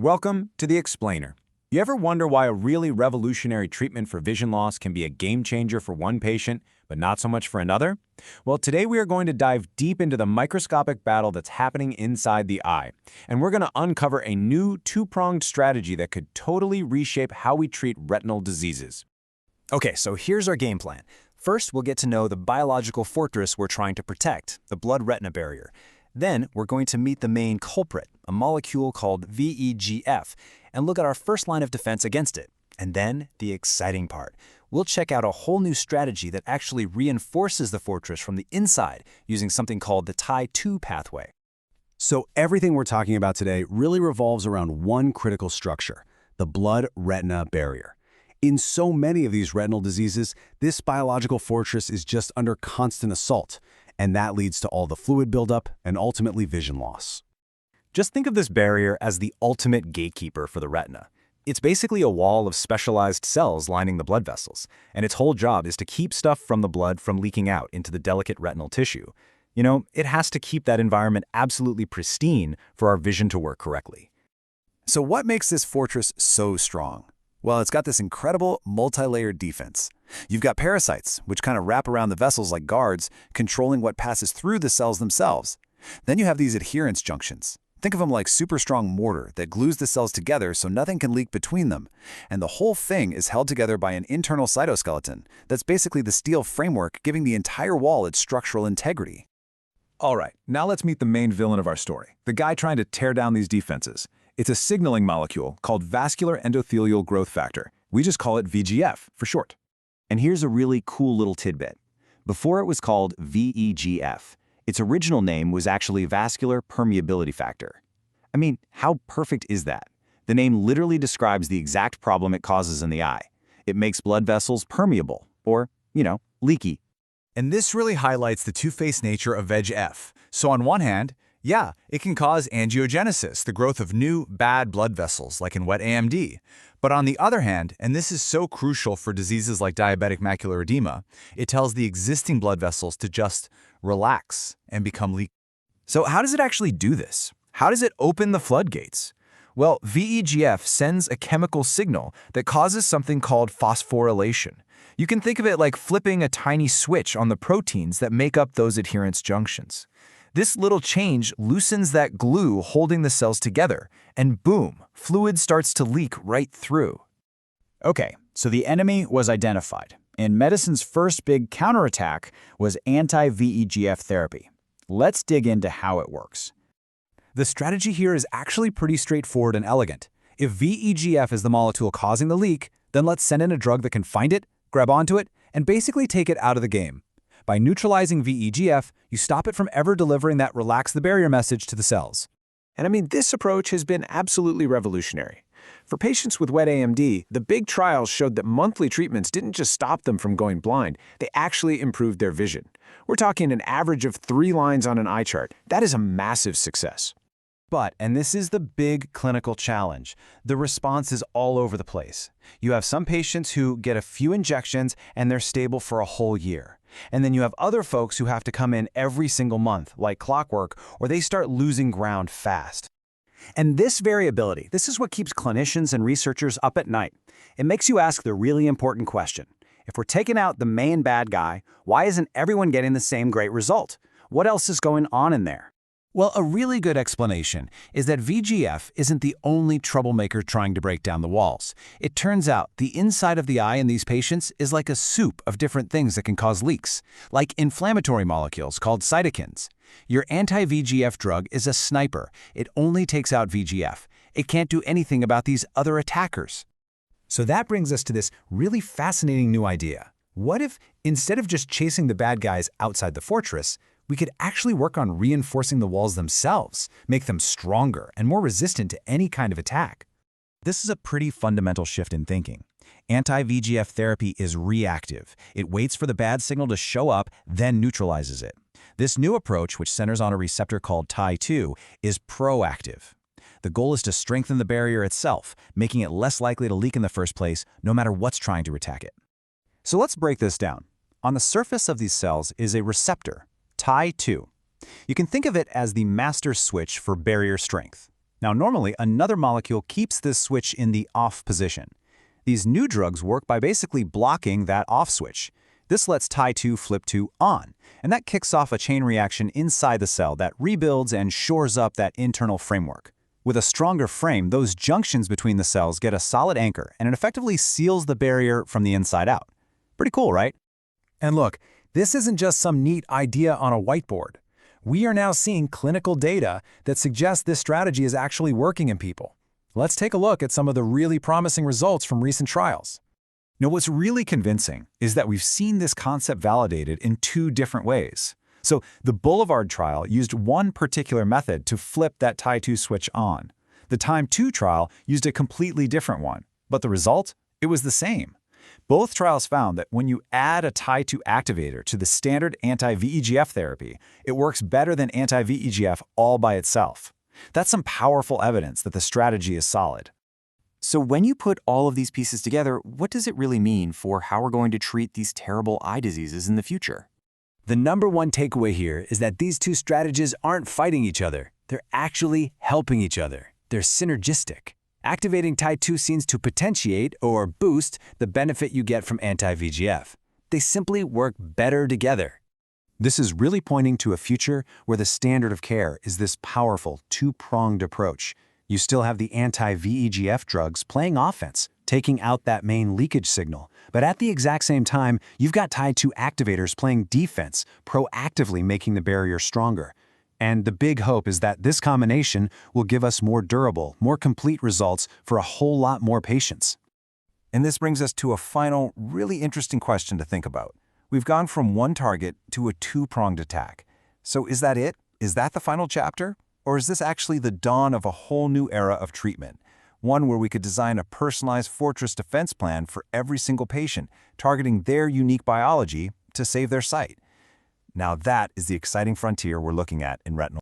Welcome to The Explainer. You ever wonder why a really revolutionary treatment for vision loss can be a game changer for one patient, but not so much for another? Well, today we are going to dive deep into the microscopic battle that's happening inside the eye, and we're going to uncover a new two-pronged strategy that could totally reshape how we treat retinal diseases. Okay, so here's our game plan. First, we'll get to know the biological fortress we're trying to protect, the blood-retina barrier. Then, we're going to meet the main culprit, a molecule called VEGF, and look at our first line of defense against it. And then, the exciting part. We'll check out a whole new strategy that actually reinforces the fortress from the inside using something called the Tie-2 pathway. So everything we're talking about today really revolves around one critical structure, the blood-retina barrier. In so many of these retinal diseases, this biological fortress is just under constant assault, and that leads to all the fluid buildup and ultimately vision loss. Just think of this barrier as the ultimate gatekeeper for the retina. It's basically a wall of specialized cells lining the blood vessels, and its whole job is to keep stuff from the blood from leaking out into the delicate retinal tissue. You know, it has to keep that environment absolutely pristine for our vision to work correctly. So what makes this fortress so strong? Well, it's got this incredible multi-layered defense. You've got parasites, which kind of wrap around the vessels like guards, controlling what passes through the cells themselves. Then you have these adherence junctions. Think of them like super strong mortar that glues the cells together so nothing can leak between them. And the whole thing is held together by an internal cytoskeleton. That's basically the steel framework giving the entire wall its structural integrity. All right, now let's meet the main villain of our story, the guy trying to tear down these defenses. It's a signaling molecule called vascular endothelial growth factor. We just call it VEGF for short. And here's a really cool little tidbit. Before it was called VEGF, its original name was actually vascular permeability factor. I mean, how perfect is that? The name literally describes the exact problem it causes in the eye. It makes blood vessels permeable, or, leaky. And this really highlights the two-faced nature of VEGF. So on one hand, yeah, it can cause angiogenesis, the growth of new, bad blood vessels, like in wet AMD. But on the other hand, and this is so crucial for diseases like diabetic macular edema, it tells the existing blood vessels to just relax and become leaky. So how does it actually do this? How does it open the floodgates? Well, VEGF sends a chemical signal that causes something called phosphorylation. You can think of it like flipping a tiny switch on the proteins that make up those adherence junctions. This little change loosens that glue holding the cells together, and boom, fluid starts to leak right through. Okay, so the enemy was identified, and medicine's first big counterattack was anti-VEGF therapy. Let's dig into how it works. The strategy here is actually pretty straightforward and elegant. If VEGF is the molecule causing the leak, then let's send in a drug that can find it, grab onto it, and basically take it out of the game. By neutralizing VEGF, you stop it from ever delivering that relax the barrier message to the cells. And I mean, this approach has been absolutely revolutionary. For patients with wet AMD, the big trials showed that monthly treatments didn't just stop them from going blind, they actually improved their vision. We're talking an average of 3 lines on an eye chart. That is a massive success. But, and this is the big clinical challenge, the response is all over the place. You have some patients who get a few injections and they're stable for a whole year. And then you have other folks who have to come in every single month, like clockwork, or they start losing ground fast. And this variability, this is what keeps clinicians and researchers up at night. It makes you ask the really important question. If we're taking out the main bad guy, why isn't everyone getting the same great result? What else is going on in there? Well, a really good explanation is that VEGF isn't the only troublemaker trying to break down the walls. It turns out the inside of the eye in these patients is like a soup of different things that can cause leaks, like inflammatory molecules called cytokines. Your anti-VEGF drug is a sniper. It only takes out VEGF. It can't do anything about these other attackers. So that brings us to this really fascinating new idea. What if, instead of just chasing the bad guys outside the fortress, we could actually work on reinforcing the walls themselves, make them stronger and more resistant to any kind of attack? This is a pretty fundamental shift in thinking. Anti-VEGF therapy is reactive. It waits for the bad signal to show up, then neutralizes it. This new approach, which centers on a receptor called Tie-2, is proactive. The goal is to strengthen the barrier itself, making it less likely to leak in the first place, no matter what's trying to attack it. So let's break this down. On the surface of these cells is a receptor, Tie-2. You can think of it as the master switch for barrier strength. Now, normally, another molecule keeps this switch in the off position. These new drugs work by basically blocking that off switch. This lets Tie2 flip to on, and that kicks off a chain reaction inside the cell that rebuilds and shores up that internal framework. With a stronger frame, those junctions between the cells get a solid anchor, and it effectively seals the barrier from the inside out. Pretty cool, right? And look, this isn't just some neat idea on a whiteboard. We are now seeing clinical data that suggests this strategy is actually working in people. Let's take a look at some of the really promising results from recent trials. Now, what's really convincing is that we've seen this concept validated in two different ways. So the Boulevard trial used one particular method to flip that Tie2 switch on. The Time 2 trial used a completely different one, but the result? It was the same. Both trials found that when you add a Tie2 activator to the standard anti-VEGF therapy, it works better than anti-VEGF all by itself. That's some powerful evidence that the strategy is solid. So when you put all of these pieces together, what does it really mean for how we're going to treat these terrible eye diseases in the future? The number one takeaway here is that these two strategies aren't fighting each other. They're actually helping each other. They're synergistic. Activating Tie2 seems to potentiate or boost the benefit you get from anti-VEGF. They simply work better together. This is really pointing to a future where the standard of care is this powerful, two-pronged approach. You still have the anti-VEGF drugs playing offense, taking out that main leakage signal. But at the exact same time, you've got Tie2 activators playing defense, proactively making the barrier stronger. And the big hope is that this combination will give us more durable, more complete results for a whole lot more patients. And this brings us to a final, really interesting question to think about. We've gone from one target to a two-pronged attack. So is that it? Is that the final chapter? Or is this actually the dawn of a whole new era of treatment? One where we could design a personalized fortress defense plan for every single patient, targeting their unique biology to save their sight. Now that is the exciting frontier we're looking at in retinal